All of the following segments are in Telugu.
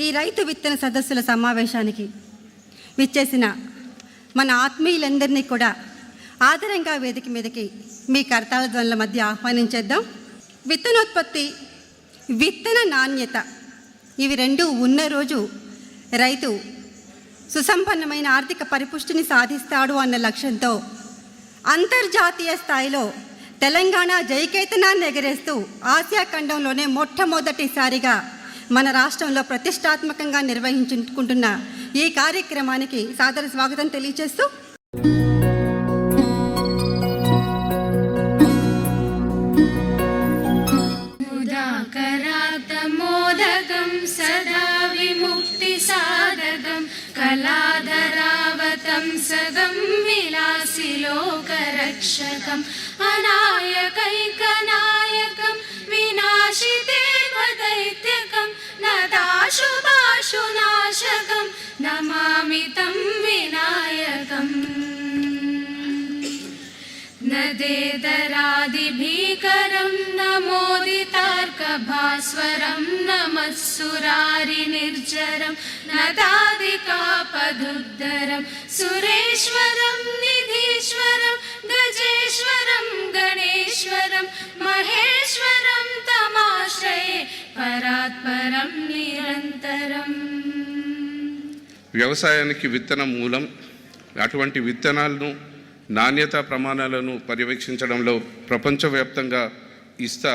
ఈ రైతు విత్తన సదస్సుల సమావేశానికి విచ్చేసిన మన ఆత్మీయులందరినీ కూడా ఆదరంగా వేదిక మీదకి మీ కర్తాల ధ్వనుల మధ్య ఆహ్వానించేద్దాం. విత్తనోత్పత్తి, విత్తన నాణ్యత ఇవి రెండూ ఉన్న రోజు రైతు సుసంపన్నమైన ఆర్థిక పరిపుష్టిని సాధిస్తాడు అన్న లక్ష్యంతో అంతర్జాతీయ స్థాయిలో తెలంగాణ జైకేతనాన్ని ఎగరేస్తూ ఆసియా ఖండంలోనే మొట్టమొదటిసారిగా మన రాష్ట్రంలో ప్రతిష్టాత్మకంగా నిర్వహించుకుంటున్న ఈ కార్యక్రమానికి సాదర స్వాగతం తెలియజేస్తూ సదా విముక్తి సాధకం కళాధరావతం సగం విలాసి లోకరక్షకం అనాయకైకనాయకం వినాశితే దైత్యకం నదాశుభాశునాశకం నమామి తం వినాయకం. నదేదరాదిభీకరం నమోదితార్కభాస్వరం నమస్సురారి నిర్జరం నదాదికాపదుద్దరం సురేశ్వరం నిధీశ్వరం గజేశ్వరం గణేశ్వరం మహేశ్వరం తమాశ్రయే పరాత్పరం నిరంతరం. వ్యవసాయానికి విత్తనం మూలం. అటువంటి విత్తనాలను నాణ్యతా ప్రమాణాలను పర్యవేక్షించడంలో ప్రపంచవ్యాప్తంగా ఇస్తా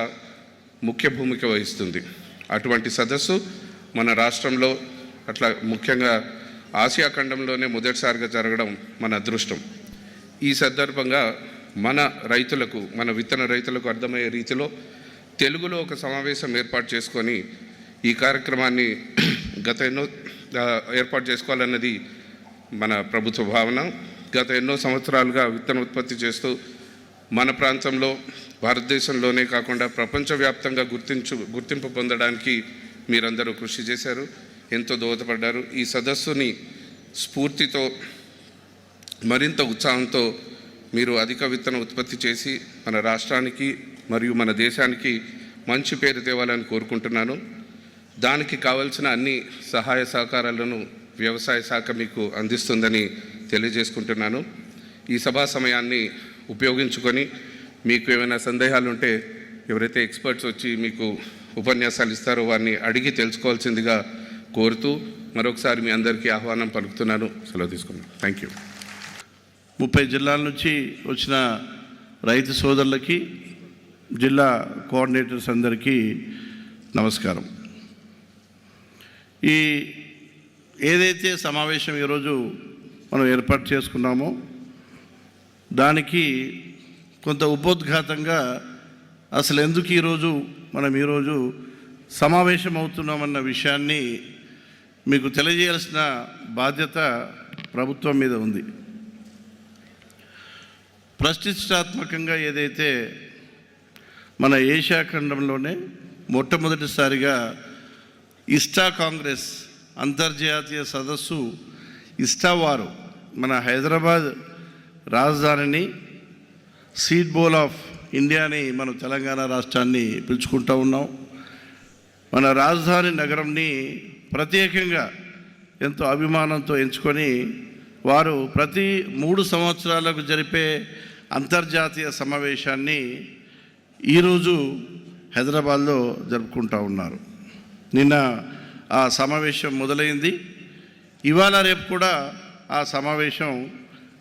ముఖ్య భూమిక వహిస్తుంది. అటువంటి సదస్సు మన రాష్ట్రంలో అట్లా ముఖ్యంగా ఆసియా ఖండంలోనే మొదటిసారిగా జరగడం మన అదృష్టం. ఈ సందర్భంగా మన రైతులకు, మన విత్తన రైతులకు అర్థమయ్యే రీతిలో తెలుగులో ఒక సమావేశం ఏర్పాటు చేసుకొని ఈ కార్యక్రమాన్ని ఏర్పాటు చేసుకోవాలన్నది మన ప్రభుత్వ భావన. గత ఎన్నో సంవత్సరాలుగా విత్తన ఉత్పత్తి చేస్తూ మన ప్రాంతంలో, భారతదేశంలోనే కాకుండా ప్రపంచవ్యాప్తంగా గుర్తింపు పొందడానికి మీరందరూ కృషి చేశారు, ఎంతో దోహదపడ్డారు. ఈ సదస్సుని స్ఫూర్తితో, మరింత ఉత్సాహంతో మీరు అధిక విత్తన ఉత్పత్తి చేసి మన రాష్ట్రానికి మరియు మన దేశానికి మంచి పేరు తేవాలని కోరుకుంటున్నాను. దానికి కావాల్సిన అన్ని సహాయ సహకారాలను వ్యవసాయ శాఖ మీకు అందిస్తుందని తెలియజేసుకుంటున్నాను. ఈ సభా సమయాన్ని ఉపయోగించుకొని మీకు ఏమైనా సందేహాలు ఉంటే ఎవరైతే ఎక్స్పర్ట్స్ వచ్చి మీకు ఉపన్యాసాలు ఇస్తారో వారిని అడిగి తెలుసుకోవాల్సిందిగా కోరుతూ మరొకసారి మీ అందరికీ ఆహ్వానం పలుకుతున్నాను. సెలవు తీసుకున్నాను. Thank you. 30 జిల్లాల నుంచి వచ్చిన రైతు సోదరులకి, జిల్లా కోఆర్డినేటర్స్ అందరికీ నమస్కారం. ఈ ఏదైతే సమావేశం ఈరోజు మనం ఏర్పాటు చేసుకున్నామో దానికి కొంత ఉపోద్ఘాతంగా అసలు ఎందుకు మనం ఈరోజు సమావేశం అవుతున్నామన్న విషయాన్ని మీకు తెలియజేయాల్సిన బాధ్యత ప్రభుత్వం మీద ఉంది. ప్రతిష్టాత్మకంగా ఏదైతే మన ఏషియా ఖండంలోనే మొట్టమొదటిసారిగా ఇస్టా కాంగ్రెస్ అంతర్జాతీయ సదస్సు ఇస్టా వారు మన హైదరాబాద్ రాజధానిని, సీడ్ బౌల్ ఆఫ్ ఇండియాని మనం తెలంగాణ రాష్ట్రాన్ని పిలుచుకుంటూ ఉన్నాం. మన రాజధాని నగరంని ప్రత్యేకంగా ఎంతో అభిమానంతో ఎంచుకొని వారు ప్రతి 3 సంవత్సరాలకు జరిపే అంతర్జాతీయ సమావేశాన్ని ఈరోజు హైదరాబాద్లో జరుపుకుంటూ ఉన్నారు. నిన్న ఆ సమావేశం మొదలైంది. ఇవాళ రేపు కూడా ఆ సమావేశం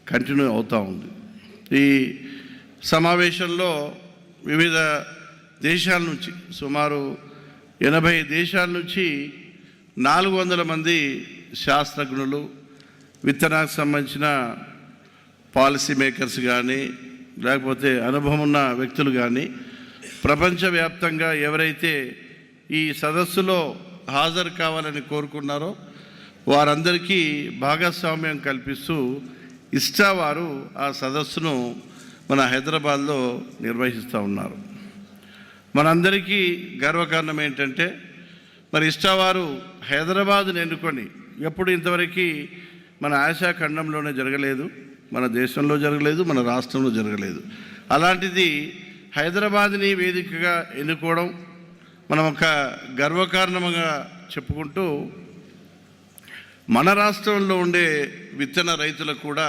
కంటిన్యూ అవుతూ ఉంది. ఈ సమావేశంలో వివిధ దేశాల నుంచి సుమారు 80 దేశాల నుంచి 400 మంది శాస్త్రజ్ఞులు, విత్తనానికి సంబంధించిన పాలసీ మేకర్స్ కానీ లేకపోతే అనుభవం ఉన్న వ్యక్తులు కానీ ప్రపంచవ్యాప్తంగా ఎవరైతే ఈ సదస్సులో హాజరు కావాలని కోరుకున్నారో వారందరికీ భాగస్వామ్యం కల్పిస్తూ ఇస్టా వారు ఆ సదస్సును మన హైదరాబాద్లో నిర్వహిస్తూ ఉన్నారు. మనందరికీ గర్వకారణం ఏంటంటే మరి ఇస్టా వారు హైదరాబాద్ని ఎన్నుకొని ఎప్పుడు ఇంతవరకు మన ఆసియా ఖండంలోనే జరగలేదు, మన దేశంలో జరగలేదు, మన రాష్ట్రంలో జరగలేదు. అలాంటిది హైదరాబాద్ని వేదికగా ఎన్నుకోవడం మనం ఒక గర్వకారణంగా చెప్పుకుంటూ మన రాష్ట్రంలో ఉండే విత్తన రైతులకు కూడా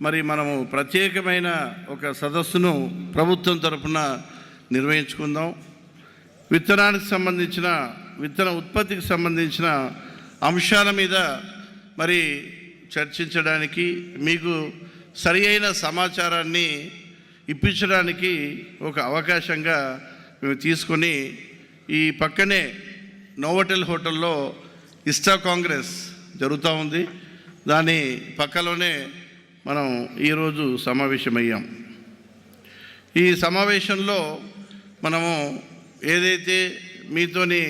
మరి మనము ప్రత్యేకమైన ఒక సదస్సును ప్రభుత్వం తరఫున నిర్వహించుకుందాం. విత్తనానికి సంబంధించిన విత్తన ఉత్పత్తికి సంబంధించిన అంశాల మీద మరి చర్చించడానికి, మీకు సరి అయిన సమాచారాన్ని ఇప్పించడానికి ఒక అవకాశంగా మేము తీసుకొని ఈ పక్కనే నోవోటెల్ హోటల్లో ఇస్టా కాంగ్రెస్ జరుగుతూ ఉంది. దాని పక్కలోనే మనం ఈరోజు సమావేశమయ్యాం. ఈ సమావేశంలో మనము ఏదైతే మీతోని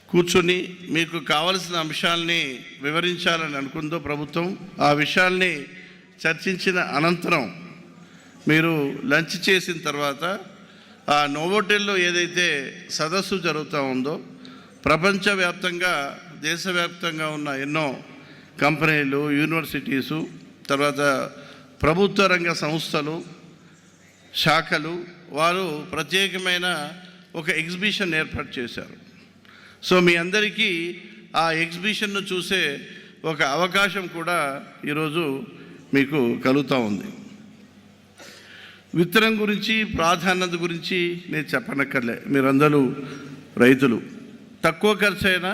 కూర్చొని మీకు కావలసిన అంశాలని వివరించాలని అనుకుందో ప్రభుత్వం, ఆ విషయాల్ని చర్చించిన అనంతరం మీరు లంచ్ చేసిన తర్వాత ఆ నోవోటెల్లో ఏదైతే సదస్సు జరుగుతూ ఉందో, ప్రపంచవ్యాప్తంగా దేశవ్యాప్తంగా ఉన్న ఎన్నో కంపెనీలు, యూనివర్సిటీసు, తర్వాత ప్రభుత్వ రంగ సంస్థలు, శాఖలు వారు ప్రత్యేకమైన ఒక ఎగ్జిబిషన్ ఏర్పాటు చేశారు. సో మీ అందరికీ ఆ ఎగ్జిబిషన్ను చూసే ఒక అవకాశం కూడా ఈరోజు మీకు కలుగుతూ ఉంది. విత్తనం గురించి, ప్రాధాన్యత గురించి నేను చెప్పనక్కర్లే. మీరందరూ రైతులు. తక్కువ ఖర్చు అయినా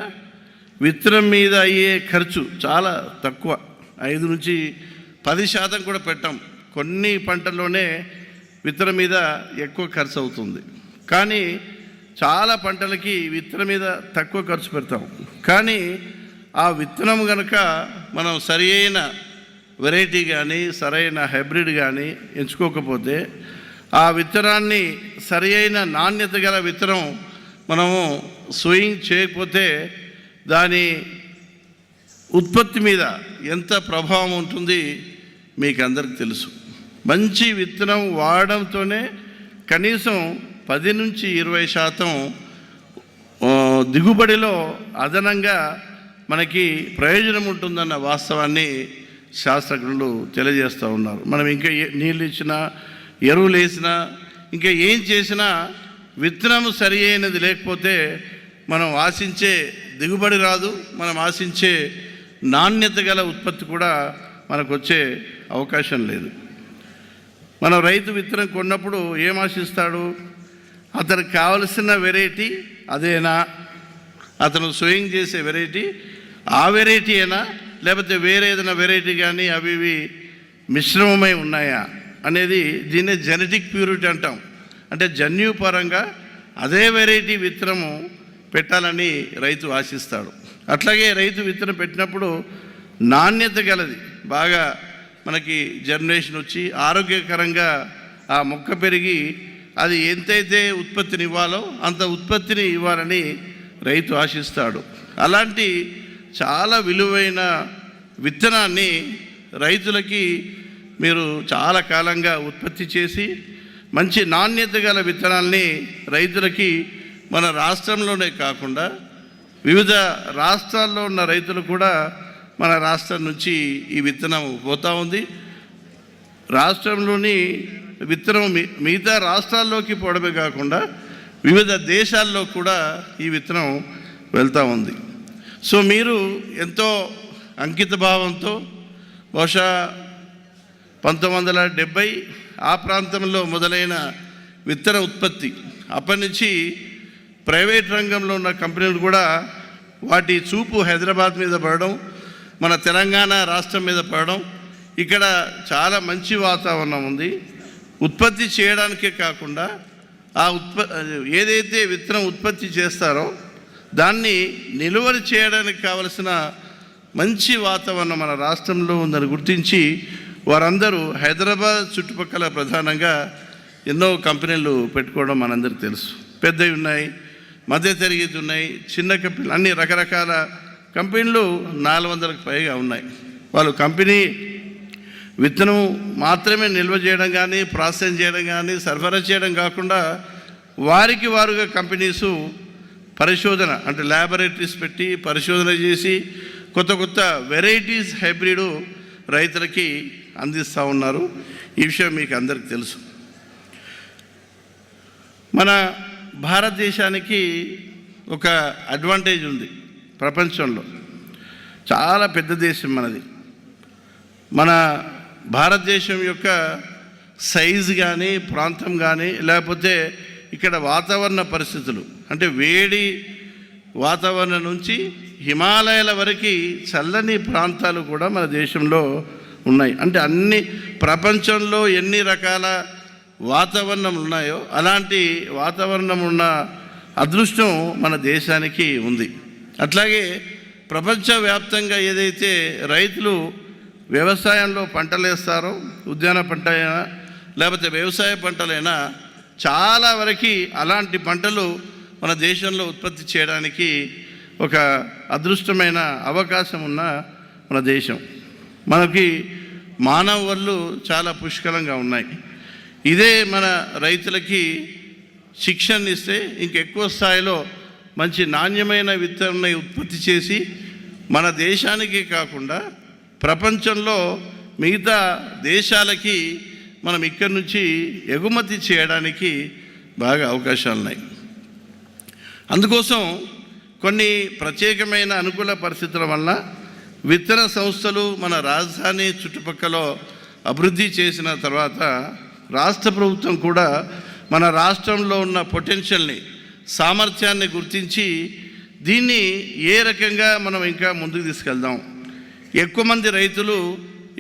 విత్తనం మీద అయ్యే ఖర్చు చాలా తక్కువ, 5 నుంచి 10% కూడా పెట్టాం. కొన్ని పంటల్లోనే విత్తనం మీద ఎక్కువ ఖర్చు అవుతుంది, కానీ చాలా పంటలకి విత్తనం మీద తక్కువ ఖర్చు పెడతాం. కానీ ఆ విత్తనం కనుక మనం సరి అయిన వెరైటీ కానీ సరైన హైబ్రిడ్ కానీ ఎంచుకోకపోతే, ఆ విత్తనాన్ని సరి అయిన నాణ్యత గల విత్తనం మనము సోయింగ్ చేయకపోతే దాని ఉత్పత్తి మీద ఎంత ప్రభావం ఉంటుంది మీకు అందరికీ తెలుసు. మంచి విత్తనం వాడడంతోనే కనీసం 10 నుంచి 20% దిగుబడిలో అదనంగా మనకి ప్రయోజనం ఉంటుందన్న వాస్తవాన్ని శాస్త్రజ్ఞులు తెలియజేస్తూ ఉన్నారు. మనం ఇంకా నీళ్ళు ఇచ్చినా, ఎరువులు వేసినా, ఇంకా ఏం చేసినా విత్తనం సరి అయినది లేకపోతే మనం ఆశించే దిగుబడి రాదు, మనం ఆశించే నాణ్యత గల ఉత్పత్తి కూడా మనకు వచ్చే అవకాశం లేదు. మనం రైతు విత్తనం కొన్నప్పుడు ఏం ఆశిస్తాడు? అతనికి కావలసిన వెరైటీ అదేనా, అతను సోయింగ్ చేసే వెరైటీ ఆ వెరైటీ అయినా, లేకపోతే వేరే ఏదైనా వెరైటీ కానీ అవి ఇవి మిశ్రమమై ఉన్నాయా అనేది, దీన్నే జెనెటిక్ ప్యూరిటీ అంటాం. అంటే జన్యుపరంగా అదే వెరైటీ విత్తనము పెట్టాలని రైతు ఆశిస్తాడు. అట్లాగే రైతు విత్తనం పెట్టినప్పుడు నాణ్యత గలది, బాగా మనకి జర్మినేషన్ వచ్చి ఆరోగ్యకరంగా ఆ మొక్క పెరిగి అది ఎంతైతే ఉత్పత్తిని ఇవ్వాలో అంత ఉత్పత్తిని ఇవ్వాలని రైతు ఆశిస్తాడు. అలాంటి చాలా విలువైన విత్తనాన్ని రైతులకి మీరు చాలా కాలంగా ఉత్పత్తి చేసి మంచి నాణ్యత గల విత్తనాల్ని రైతులకి మన రాష్ట్రంలోనే కాకుండా వివిధ రాష్ట్రాల్లో ఉన్న రైతులు కూడా మన రాష్ట్రం నుంచి ఈ విత్తనం పోతూ ఉంది. రాష్ట్రంలోని విత్తనం మిగతా రాష్ట్రాల్లోకి పోవడమే కాకుండా వివిధ దేశాల్లో కూడా ఈ విత్తనం వెళ్తూ ఉంది. సో మీరు ఎంతో అంకిత భావంతో బహుశా 1970 ఆ ప్రాంతంలో మొదలైన విత్తన ఉత్పత్తి, అప్పటి నుంచి ప్రైవేట్ రంగంలో ఉన్న కంపెనీలు కూడా వాటి చూపు హైదరాబాద్ మీద పడడం, మన తెలంగాణ రాష్ట్రం మీద పడడం, ఇక్కడ చాలా మంచి వాతావరణం ఉంది. ఉత్పత్తి చేయడానికే కాకుండా ఆ ఏదైతే విత్తనం ఉత్పత్తి చేస్తారో దాన్ని నిలువరి చేయడానికి కావలసిన మంచి వాతావరణం మన రాష్ట్రంలో ఉందని గుర్తించి వారందరూ హైదరాబాద్ చుట్టుపక్కల ప్రధానంగా ఎన్నో కంపెనీలు పెట్టుకోవడం మనందరికీ తెలుసు. పెద్దవి ఉన్నాయి, మధ్య తరగతి ఉన్నాయి, చిన్న కంపెనీలు, అన్ని రకరకాల కంపెనీలు 400కు పైగా ఉన్నాయి. వాళ్ళు కంపెనీ విత్తనం మాత్రమే నిల్వ చేయడం కానీ, ప్రాసెస్ చేయడం కానీ, సరఫరా చేయడం కాకుండా వారికి వారుగా కంపెనీసు పరిశోధన అంటే ల్యాబొరేటరీస్ పెట్టి పరిశోధన చేసి కొత్త కొత్త వెరైటీస్ హైబ్రిడ్ రైతులకి అందిస్తూ ఉన్నారు. ఈ విషయం మీకు అందరికీ తెలుసు. మన భారతదేశానికి ఒక అడ్వాంటేజ్ ఉంది ప్రపంచంలో. చాలా పెద్ద దేశం మనది. మన భారతదేశం యొక్క సైజు కానీ ప్రాంతం కానీ లేకపోతే ఇక్కడ వాతావరణ పరిస్థితులు అంటే వేడి వాతావరణం నుంచి హిమాలయాల వరకు చల్లని ప్రాంతాలు కూడా మన దేశంలో ఉన్నాయి. అంటే అన్ని ప్రపంచంలో ఎన్ని రకాల వాతావరణం ఉన్నాయో అలాంటి వాతావరణం ఉన్న అదృష్టం మన దేశానికి ఉంది. అట్లాగే ప్రపంచవ్యాప్తంగా ఏదైతే రైతులు వ్యవసాయంలో పంటలు వేస్తారో, ఉద్యాన పంట అయినా లేకపోతే వ్యవసాయ పంటలైనా చాలా వరకు అలాంటి పంటలు మన దేశంలో ఉత్పత్తి చేయడానికి ఒక అదృష్టమైన అవకాశం ఉన్న మన దేశం. మనకి మానవ వనరులు చాలా పుష్కలంగా ఉన్నాయి. ఇదే మన రైతులకి శిక్షణ ఇస్తే ఇంకెక్కువ స్థాయిలో మంచి నాణ్యమైన విత్తనాన్ని ఉత్పత్తి చేసి మన దేశానికి కాకుండా ప్రపంచంలో మిగతా దేశాలకి మనం ఇక్కడి నుంచి ఎగుమతి చేయడానికి బాగా అవకాశాలు ఉన్నాయి. అందుకోసం కొన్ని ప్రత్యేకమైన అనుకూల పరిస్థితుల వల్ల విత్తన సంస్థలు మన రాజధాని చుట్టుపక్కల అభివృద్ధి చేసిన తర్వాత రాష్ట్ర ప్రభుత్వం కూడా మన రాష్ట్రంలో ఉన్న పొటెన్షియల్ని, సామర్థ్యాన్ని గుర్తించి దీన్ని ఏ రకంగా మనం ఇంకా ముందుకు తీసుకెళ్దాం, ఎక్కువ మంది రైతులు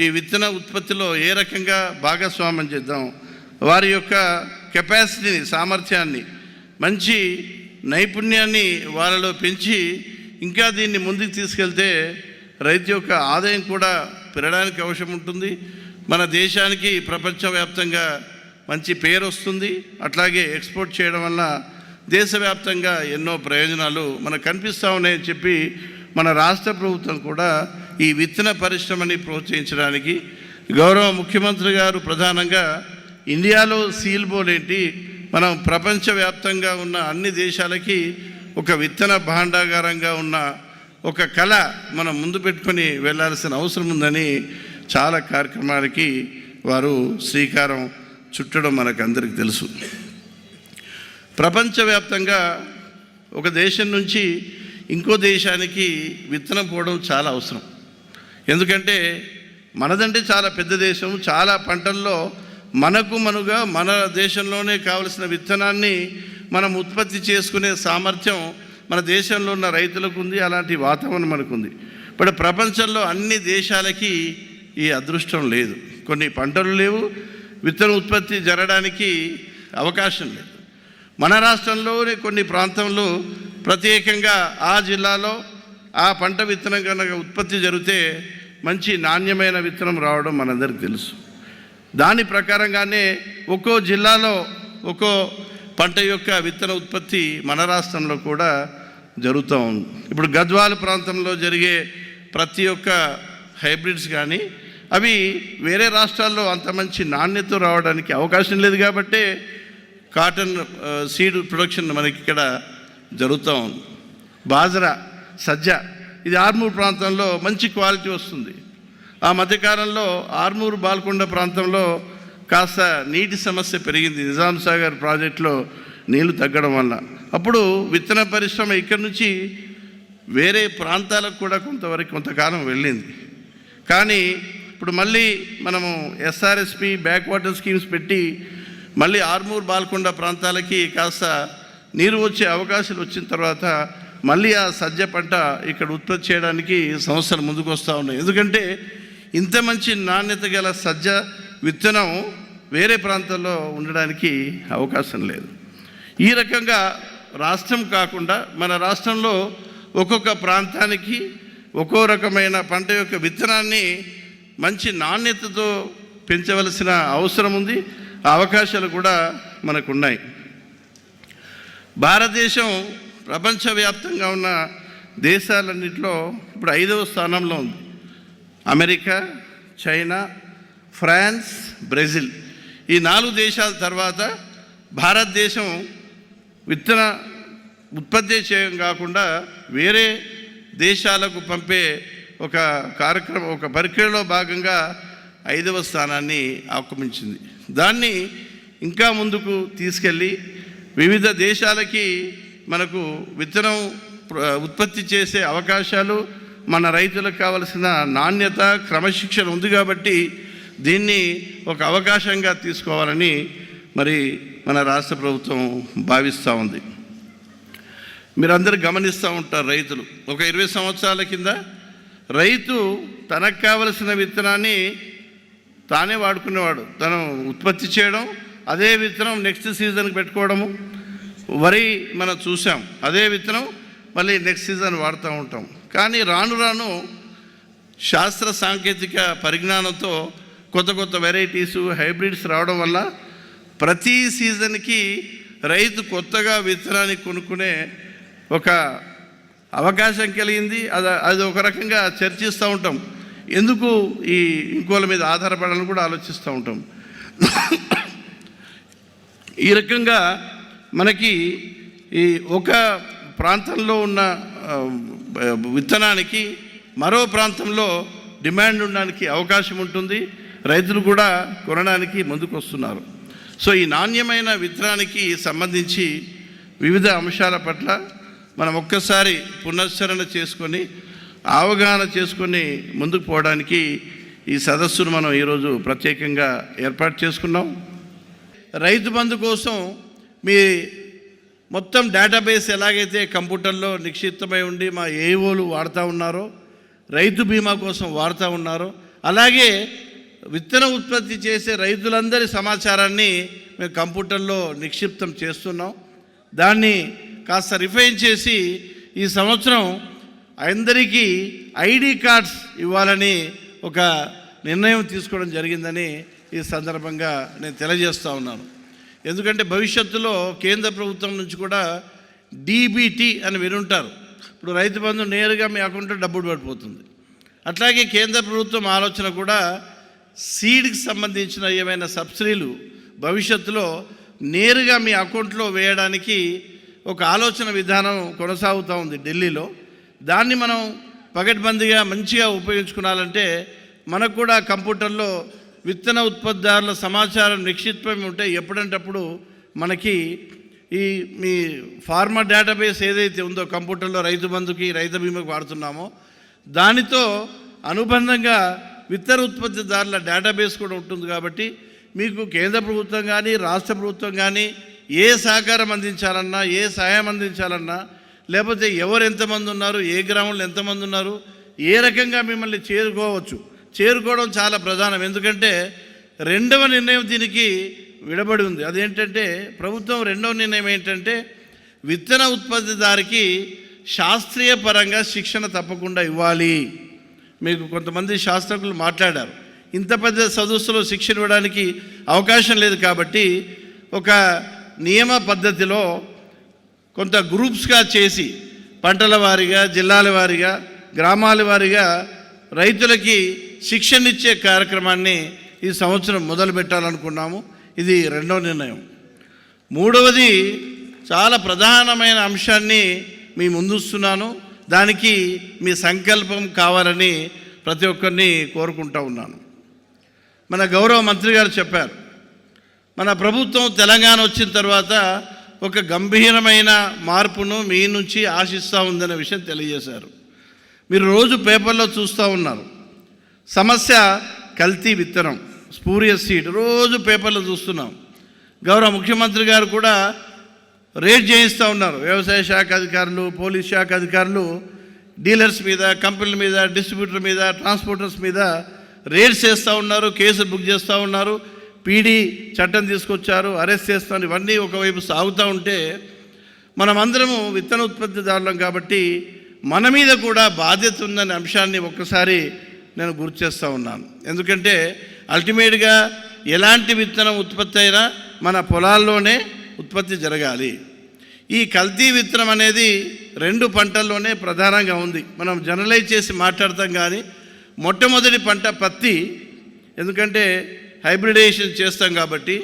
ఈ విత్తన ఉత్పత్తిలో ఏ రకంగా భాగస్వామ్యం చేద్దాం, వారి యొక్క కెపాసిటీని, సామర్థ్యాన్ని, మంచి నైపుణ్యాన్ని వాళ్ళలో పెంచి ఇంకా దీన్ని ముందుకు తీసుకెళ్తే రైతు యొక్క ఆదాయం కూడా పెరగడానికి అవకాశం ఉంటుంది. మన దేశానికి ప్రపంచవ్యాప్తంగా మంచి పేరు వస్తుంది. అట్లాగే ఎక్స్పోర్ట్ చేయడం వల్ల దేశవ్యాప్తంగా ఎన్నో ప్రయోజనాలు మనకు కనిపిస్తూ ఉన్నాయని చెప్పి మన రాష్ట్ర ప్రభుత్వం కూడా ఈ విత్తన పరిశ్రమని ప్రోత్సహించడానికి గౌరవ ముఖ్యమంత్రి గారు ప్రధానంగా ఇండియాలో సీల్ బోర్డ్ ఏంటి, మనం ప్రపంచవ్యాప్తంగా ఉన్న అన్ని దేశాలకి ఒక విత్తన భాండాగారంగా ఉన్న ఒక కళ మనం ముందు పెట్టుకొని వెళ్ళాల్సిన అవసరం ఉందని చాలా కార్యక్రమాలకి వారు శ్రీకారం చుట్టడం మనకు అందరికీ తెలుసు. ప్రపంచవ్యాప్తంగా ఒక దేశం నుంచి ఇంకో దేశానికి విత్తనం పోవడం చాలా అవసరం. ఎందుకంటే మనదంటే చాలా పెద్ద దేశం, చాలా పంటల్లో మనుగా మన దేశంలోనే కావలసిన విత్తనాన్ని మనం ఉత్పత్తి చేసుకునే సామర్థ్యం మన దేశంలో ఉన్న రైతులకు ఉంది. అలాంటి వాతావరణం మనకుంది. ఇప్పుడు ప్రపంచంలో అన్ని దేశాలకి ఈ అదృష్టం లేదు. కొన్ని పంటలు లేవు, విత్తన ఉత్పత్తి జరగడానికి అవకాశం లేదు. మన రాష్ట్రంలోనే కొన్ని ప్రాంతంలో ప్రత్యేకంగా ఆ జిల్లాలో ఆ పంట విత్తనం కనుక ఉత్పత్తి జరిగితే మంచి నాణ్యమైన విత్తనం రావడం మనందరికీ తెలుసు. దాని ప్రకారంగానే ఒక్కో జిల్లాలో ఒక్కో పంట యొక్క విత్తన ఉత్పత్తి మన రాష్ట్రంలో కూడా జరుగుతూ ఉంది. ఇప్పుడు గద్వాల ప్రాంతంలో జరిగే ప్రతి ఒక్క హైబ్రిడ్స్ కానీ అవి వేరే రాష్ట్రాల్లో అంత మంచి నాణ్యత రావడానికి అవకాశం లేదు. కాబట్టి కాటన్ సీడ్ ప్రొడక్షన్ మనకి ఇక్కడ జరుగుతూ ఉంది. బాజరా, సజ్జ ఇది ఆర్మూర్ ప్రాంతంలో మంచి క్వాలిటీ వస్తుంది. ఆ మధ్యకాలంలో ఆర్మూరు బాల్కొండ ప్రాంతంలో కాస్త నీటి సమస్య పెరిగింది నిజాం సాగర్ ప్రాజెక్టులో నీళ్లు తగ్గడం వల్ల. అప్పుడు విత్తన పరిశ్రమ ఇక్కడి నుంచి వేరే ప్రాంతాలకు కూడా కొంతకాలం వెళ్ళింది. కానీ ఇప్పుడు మళ్ళీ మనము ఎస్ఆర్ఎస్పి బ్యాక్వాటర్ స్కీమ్స్ పెట్టి మళ్ళీ ఆర్మూర్ బాల్కొండ ప్రాంతాలకి కాస్త నీరు వచ్చే అవకాశాలు వచ్చిన తర్వాత మళ్ళీ ఆ సజ్జ పంట ఇక్కడ ఉత్పత్తి చేయడానికి సంస్థలు ముందుకు వస్తూ ఉన్నాయి. ఎందుకంటే ఇంత మంచి నాణ్యత గల సజ్జ విత్తనం వేరే ప్రాంతాల్లో ఉండడానికి అవకాశం లేదు. ఈ రకంగా రాష్ట్రం కాకుండా మన రాష్ట్రంలో ఒక్కొక్క ప్రాంతానికి ఒక్కో రకమైన పంట యొక్క విత్తనాన్ని మంచి నాణ్యతతో పెంచవలసిన అవసరం ఉంది. ఆ అవకాశాలు కూడా మనకున్నాయి. భారతదేశం ప్రపంచవ్యాప్తంగా ఉన్న దేశాలన్నింటిలో ఇప్పుడు 5వ స్థానంలో ఉంది. అమెరికా, చైనా, ఫ్రాన్స్, బ్రెజిల్ ఈ 4 దేశాల తర్వాత భారతదేశం విత్తన ఉత్పత్తి చేయడం కాకుండా వేరే దేశాలకు పంపే ఒక కార్యక్రమం, ఒక ప్రక్రియలో భాగంగా 5వ స్థానాన్ని ఆక్రమించింది. దాన్ని ఇంకా ముందుకు తీసుకెళ్ళి వివిధ దేశాలకి మనకు విత్తనం ఉత్పత్తి చేసే అవకాశాలు, మన రైతులకు కావలసిన నాణ్యత క్రమశిక్షణ ఉంది కాబట్టి దీన్ని ఒక అవకాశంగా తీసుకోవాలని మరి మన రాష్ట్ర ప్రభుత్వం భావిస్తూ ఉంది. మీరందరూ గమనిస్తూ ఉంటారు, రైతులు ఒక 20 సంవత్సరాల కింద రైతు తనకు కావలసిన విత్తనాన్ని తానే వాడుకునేవాడు. తను ఉత్పత్తి చేయడం, అదే విత్తనం నెక్స్ట్ సీజన్కి పెట్టుకోవడము. వరి మనం చూసాం, అదే విత్తనం మళ్ళీ నెక్స్ట్ సీజన్ వాడుతూ ఉంటాం. కానీ రాను రాను శాస్త్ర సాంకేతిక పరిజ్ఞానంతో కొత్త కొత్త వెరైటీసు హైబ్రిడ్స్ రావడం వల్ల ప్రతి సీజన్కి రైతు కొత్తగా విత్తనాన్ని కొనుక్కునే ఒక అవకాశం కలిగింది. అది ఒక రకంగా చర్చిస్తూ ఉంటాం. ఎందుకు ఈ ఇంకోళ్ళ మీద ఆధారపడాలని కూడా ఆలోచిస్తూ ఉంటాం. ఈ రకంగా మనకి ఈ ఒక ప్రాంతంలో ఉన్న విత్తనానికి మరో ప్రాంతంలో డిమాండ్ ఉండడానికి అవకాశం ఉంటుంది. రైతులు కూడా కొనడానికి ముందుకు వస్తున్నారు. సో ఈ నాణ్యమైన విత్తనానికి సంబంధించి వివిధ అంశాల పట్ల మనం ఒక్కసారి పునశ్చరణ చేసుకొని అవగాహన చేసుకొని ముందుకు పోవడానికి ఈ సదస్సును మనం ఈరోజు ప్రత్యేకంగా ఏర్పాటు చేసుకున్నాం. రైతు బంధు కోసం మీ మొత్తం డేటాబేస్ ఎలాగైతే కంప్యూటర్లో నిక్షిప్తమై ఉండి మా ఏఓలు వాడుతూ ఉన్నారో, రైతు బీమా కోసం వాడుతూ ఉన్నారో, అలాగే విత్తన ఉత్పత్తి చేసే రైతులందరి సమాచారాన్ని మేము కంప్యూటర్లో నిక్షిప్తం చేస్తున్నాం. దాన్ని కాస్త రిఫైన్ చేసి ఈ సంవత్సరం అందరికీ ఐడి కార్డ్స్ ఇవ్వాలని ఒక నిర్ణయం తీసుకోవడం జరిగిందని ఈ సందర్భంగా నేను తెలియజేస్తూ ఉన్నాను. ఎందుకంటే భవిష్యత్తులో కేంద్ర ప్రభుత్వం నుంచి కూడా డీబీటీ అని వినుంటారు. ఇప్పుడు రైతు బంధు నేరుగా మీ అకౌంట్లో డబ్బులు పడిపోతుంది. అట్లాగే కేంద్ర ప్రభుత్వం ఆలోచన కూడా సీడ్కి సంబంధించిన ఏమైనా సబ్సిడీలు భవిష్యత్తులో నేరుగా మీ అకౌంట్లో వేయడానికి ఒక ఆలోచన విధానం కొనసాగుతూ ఉంది ఢిల్లీలో. దాన్ని మనం పకడ్బందీగా మంచిగా ఉపయోగించుకోవాలంటే మనకు కూడా కంప్యూటర్లో విత్తన ఉత్పత్తిదారుల సమాచారం నిక్షిప్తం ఉంటే ఎప్పుడంటప్పుడు మనకి ఈ మీ ఫార్మర్ డేటాబేస్ ఏదైతే ఉందో కంప్యూటర్లో రైతు బంధుకి రైతు బీమాకి వాడుతున్నామో దానితో అనుబంధంగా విత్తన ఉత్పత్తిదారుల డేటాబేస్ కూడా ఉంటుంది. కాబట్టి మీకు కేంద్ర ప్రభుత్వం కానీ రాష్ట్ర ప్రభుత్వం కానీ ఏ సహకారం అందించాలన్నా, ఏ సహాయం అందించాలన్నా, లేకపోతే ఎవరు ఎంతమంది ఉన్నారు, ఏ గ్రామంలో ఎంతమంది ఉన్నారు, ఏ రకంగా మిమ్మల్ని చేరుకోవడం చాలా ప్రధానం. ఎందుకంటే రెండవ నిర్ణయం దీనికి విడబడి ఉంది. అదేంటంటే ప్రభుత్వం రెండవ నిర్ణయం ఏంటంటే విత్తన ఉత్పత్తిదారికి శాస్త్రీయ పరంగా శిక్షణ తప్పకుండా ఇవ్వాలి. మీకు కొంతమంది శాస్త్రజ్ఞులు మాట్లాడారు, ఇంత పెద్ద సదస్సులో శిక్షణ ఇవ్వడానికి అవకాశం లేదు కాబట్టి ఒక నియమ పద్ధతిలో కొంత గ్రూప్స్గా చేసి పంటల వారీగా, జిల్లాల వారీగా, గ్రామాల వారీగా రైతులకి శిక్షణ ఇచ్చే కార్యక్రమాన్ని ఈ సంవత్సరం మొదలు పెట్టాలనుకున్నాము. ఇది రెండవ నిర్ణయం. మూడవది చాలా ప్రధానమైన అంశాన్ని మీ ముందుస్తున్నాను. దానికి మీ సంకల్పం కావాలని ప్రతి ఒక్కరిని కోరుకుంటూ ఉన్నాను. మన గౌరవ మంత్రి గారు చెప్పారు, మన ప్రభుత్వం తెలంగాణ వచ్చిన తర్వాత ఒక గంభీరమైన మార్పును మీ నుంచి ఆశిస్తూ ఉందనే విషయం తెలియజేశారు. మీరు రోజు పేపర్లో చూస్తూ ఉన్నారు. సమస్య కల్తీ విత్తనం, స్పూరియస్ సీడ్ రోజు పేపర్లో చూస్తున్నాం. గౌరవ ముఖ్యమంత్రి గారు కూడా రేట్ చేయిస్తూ ఉన్నారు. వ్యవసాయ శాఖ అధికారులు, పోలీస్ శాఖ అధికారులు డీలర్స్ మీద, కంపెనీల మీద, డిస్ట్రిబ్యూటర్ మీద, ట్రాన్స్పోర్టర్స్ మీద రేట్స్ చేస్తూ ఉన్నారు, కేసులు బుక్ చేస్తూ ఉన్నారు, పీడీ చట్టం తీసుకొచ్చారు, అరెస్ట్ చేస్తాను. ఇవన్నీ ఒకవైపు సాగుతూ ఉంటే మనమందరము విత్తన ఉత్పత్తిదారులం కాబట్టి మన మీద కూడా బాధ్యత ఉందనే అంశాన్ని ఒక్కసారి నేను గుర్తు చేస్తూ ఉన్నాను. ఎందుకంటే అల్టిమేట్గా ఎలాంటి విత్తనం ఉత్పత్తి అయినా మన పొలాల్లోనే ఉత్పత్తి జరగాలి. ఈ కల్తీ విత్తనం అనేది 2 పంటల్లోనే ప్రధానంగా ఉంది. మనం జనరలైజ్ చేసి మాట్లాడతాం కానీ మొట్టమొదటి పంట పత్తి, ఎందుకంటే హైబ్రిడైజేషన్ చేస్తాం కాబట్టి.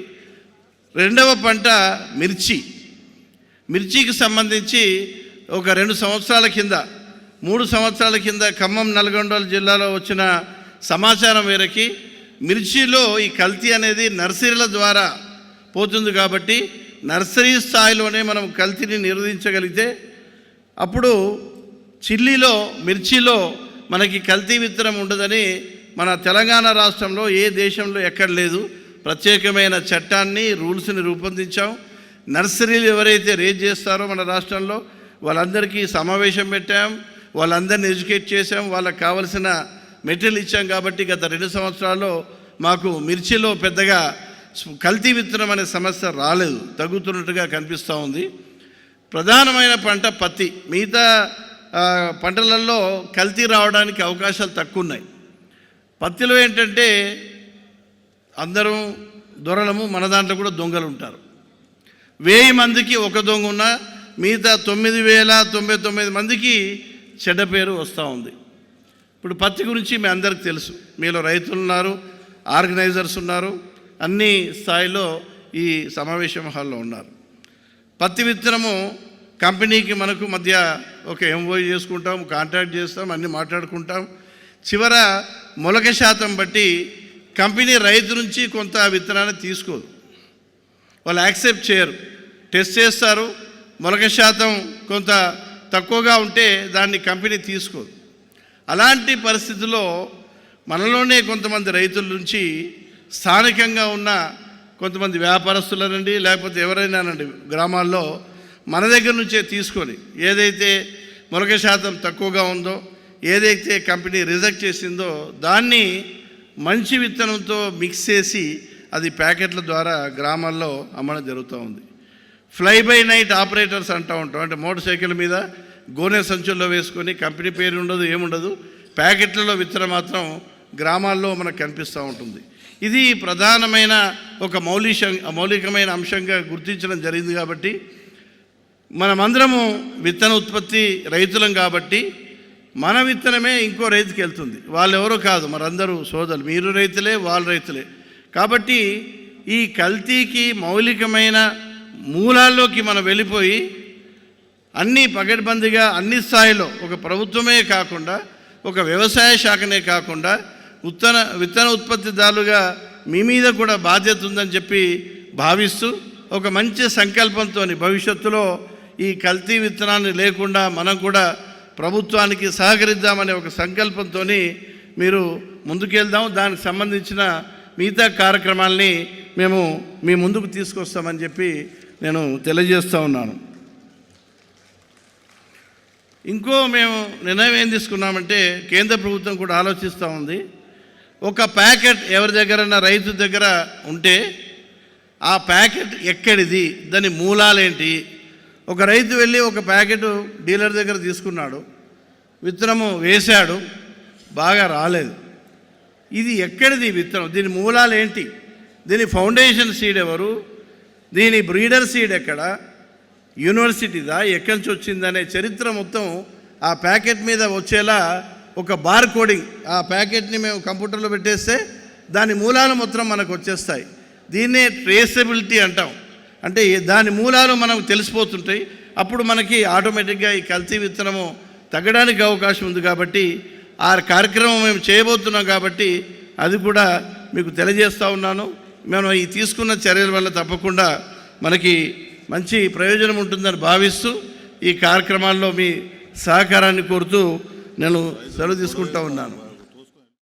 రెండవ పంట మిర్చికి సంబంధించి ఒక 2 సంవత్సరాల కింద, 3 సంవత్సరాల కింద ఖమ్మం, నల్గొండ జిల్లాలో వచ్చిన సమాచారం మేరకి మిర్చిలో ఈ కల్తీ అనేది నర్సరీల ద్వారా పోతుంది. కాబట్టి నర్సరీ స్థాయిలోనే మనం కల్తీని నిరోధించగలిగితే అప్పుడు మిర్చిలో మనకి కల్తీ విత్తనం ఉండదని మన తెలంగాణ రాష్ట్రంలో ఏ దేశంలో ఎక్కడ లేదు. ప్రత్యేకమైన చట్టాన్ని రూల్స్ని రూపొందించాం. నర్సరీలు ఎవరైతే రేజ్ చేస్తారో మన రాష్ట్రంలో వాళ్ళందరికీ సమావేశం పెట్టాం, వాళ్ళందరినీ ఎడ్యుకేట్ చేసాం, వాళ్ళకి కావలసిన మెటీరియల్ ఇచ్చాం. కాబట్టి గత 2 సంవత్సరాల్లో మాకు మిర్చిలో పెద్దగా కల్తీ విత్తనం అనే సమస్య రాలేదు, తగ్గుతున్నట్టుగా కనిపిస్తూ ఉంది. ప్రధానమైన పంట పత్తి. మిగతా పంటలలో కల్తీ రావడానికి అవకాశాలు తక్కువ ఉన్నాయి. పత్తిలో ఏంటంటే అందరూ దొరలము, మన దాంట్లో కూడా దొంగలు ఉంటారు. 1000 మందికి ఒక దొంగ ఉన్నా మిగతా 9099 మందికి చెడ్డ పేరు వస్తూ ఉంది. ఇప్పుడు పత్తి గురించి మీ అందరికి తెలుసు. మీలో రైతులు ఉన్నారు, ఆర్గనైజర్స్ ఉన్నారు, అన్ని స్థాయిలో ఈ సమావేశం హాల్లో ఉన్నారు. పత్తి విత్తనము కంపెనీకి మనకు మధ్య ఒక ఎంఓయూ చేసుకుంటాం, కాంట్రాక్ట్ చేస్తాం, అన్నీ మాట్లాడుకుంటాం. చివర మొలక శాతం బట్టి కంపెనీ రైతు నుంచి కొంత విత్తనాన్ని తీసుకోదు, వాళ్ళు యాక్సెప్ట్ చేయరు, టెస్ట్ చేస్తారు. మొలక శాతం కొంత తక్కువగా ఉంటే దాన్ని కంపెనీ తీసుకోదు. అలాంటి పరిస్థితుల్లో మనలోనే కొంతమంది రైతుల నుంచి స్థానికంగా ఉన్న కొంతమంది వ్యాపారస్తులనండి, లేకపోతే ఎవరైనానండి గ్రామాల్లో మన దగ్గర నుంచే తీసుకొని ఏదైతే మొలక శాతం తక్కువగా ఉందో, ఏదైతే కంపెనీ రిజెక్ట్ చేసిందో దాన్ని మంచి విత్తనంతో మిక్స్ చేసి అది ప్యాకెట్ల ద్వారా గ్రామాల్లో అమ్మడం జరుగుతూ ఉంది. ఫ్లై బై నైట్ ఆపరేటర్స్ అంటూ ఉంటాం. అంటే మోటార్ సైకిల్ మీద గోనె సంచుల్లో వేసుకొని కంపెనీ పేరు ఉండదు, ఏముండదు, ప్యాకెట్లలో విత్తనం మాత్రం గ్రామాల్లో మనకు కనిపిస్తూ ఉంటుంది. ఇది ప్రధానమైన ఒక మౌలికమైన అంశంగా గుర్తించడం జరిగింది. కాబట్టి మనమందరము విత్తన ఉత్పత్తి రైతులం కాబట్టి మన విత్తనమే ఇంకో రైతుకి వెళ్తుంది. వాళ్ళు ఎవరో కాదు, మనందరూ సోదరులు, మీరు రైతులే, వాళ్ళు రైతులే. కాబట్టి ఈ కల్తీకి మౌలికమైన మూలాల్లోకి మనం వెళ్ళిపోయి అన్నీ పగడ్బందీగా అన్ని స్థాయిలో ఒక ప్రభుత్వమే కాకుండా ఒక వ్యవసాయ శాఖనే కాకుండా విత్తన ఉత్పత్తిదారులుగా మీ మీద కూడా బాధ్యత ఉందని చెప్పి భావిస్తూ ఒక మంచి సంకల్పంతో భవిష్యత్తులో ఈ కల్తీ విత్తనాన్ని లేకుండా మనం కూడా ప్రభుత్వానికి సహకరిద్దామనే ఒక సంకల్పంతో మీరు ముందుకెళ్దాం. దానికి సంబంధించిన మిగతా కార్యక్రమాల్ని మేము మీ ముందుకు తీసుకొస్తామని చెప్పి నేను తెలియజేస్తూ ఉన్నాను. ఇంకో మేము నిర్ణయం ఏం తీసుకున్నామంటే కేంద్ర ప్రభుత్వం కూడా ఆలోచిస్తూ ఉంది. ఒక ప్యాకెట్ ఎవరి దగ్గరైనా రైతు దగ్గర ఉంటే ఆ ప్యాకెట్ ఎక్కడిది, దాని మూలాలేంటి. ఒక రైతు వెళ్ళి ఒక ప్యాకెట్ డీలర్ దగ్గర తీసుకున్నాడు, విత్తనము వేశాడు, బాగా రాలేదు. ఇది ఎక్కడిది విత్తనం, దీని మూలాలు ఏంటి, దీని ఫౌండేషన్ సీడ్ ఎవరు, దీని బ్రీడర్ సీడ్ ఎక్కడ, యూనివర్సిటీదా, ఎక్కడి నుంచి వచ్చిందనే చరిత్ర మొత్తం ఆ ప్యాకెట్ మీద వచ్చేలా ఒక బార్ కోడింగ్, ఆ ప్యాకెట్ని మేము కంప్యూటర్లో పెట్టేస్తే దాని మూలాలు మొత్తం మనకు వచ్చేస్తాయి. దీన్నే ట్రేసబిలిటీ అంటాం. అంటే దాని మూలాలు మనకు తెలిసిపోతుంటాయి. అప్పుడు మనకి ఆటోమేటిక్గా ఈ కల్తీ విత్తనము తగ్గడానికి అవకాశం ఉంది. కాబట్టి ఆ కార్యక్రమం మేము చేయబోతున్నాం. కాబట్టి అది కూడా మీకు తెలియజేస్తూ ఉన్నాను. మేము ఈ తీసుకున్న చర్యల వల్ల తప్పకుండా మనకి మంచి ప్రయోజనం ఉంటుందని భావిస్తూ ఈ కార్యక్రమాల్లో మీ సహకారాన్ని కోరుతూ నేను సెలవు తీసుకుంటూ ఉన్నాను.